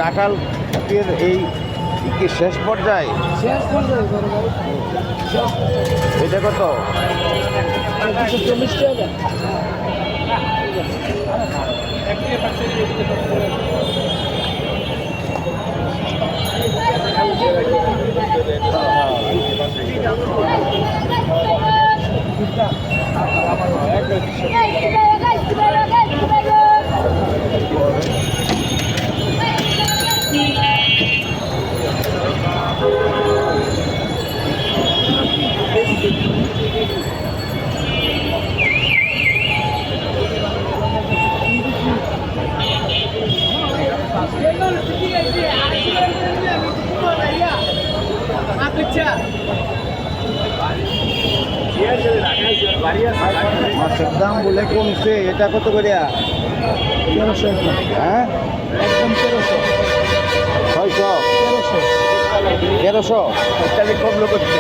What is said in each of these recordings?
কাঁঠাল এই কি শেষ পর্যায়ে? এটা কত? 240 টাকা। মাছের দাম বলে কমছে, এটা কত করে? 1300। হ্যাঁ, একদম 1300। 600, 1300 ইত্যাদি কম লোক হচ্ছে।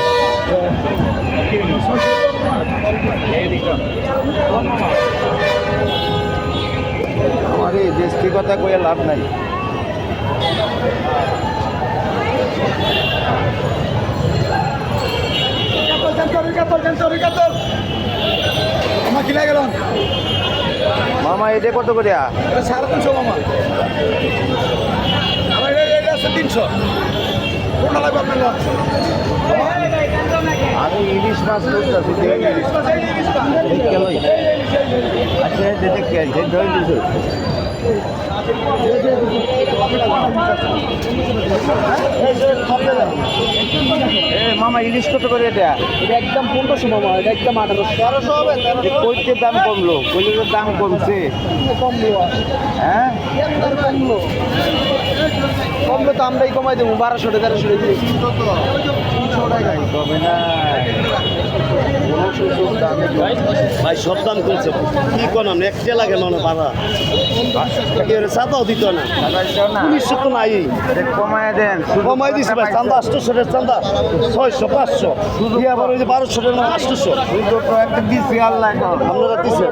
আমার এই দেশটি কথা কয়ে লাভ নাই। মামা এটা কত করে? 350 মামা। আমার এটা আছে 300। কোনটা লাগবে আপনার? আমি ইলিশ মাছ করতেছি। আচ্ছা দেখে ধরে দিছো। মামা ইলিশ কত করে এটা? এটা একদম 1500 মামা। এটা একদম 1800 হবে। কইতে দাম কমলো, কইলে দাম কমছে। কমলো। হ্যাঁ, কমলো তো আমরাই কমাই দেবো 1200 টাকা 1300 টাকা। 300 টাকা কমে না। ভাই সব দাম করছে কি করলাম একটা লাগে না ভাড়া চাঁদাও দিত না 1900 তো নাই কমায় দেন, কমাই দিছি ভাই চান্দা 800 চান্দা 600 500 দিয়ে আবার ওই যে 1200 টাকা 800 তো একটা দিচ্ছি আল্লাহ আপনারা দিচ্ছেন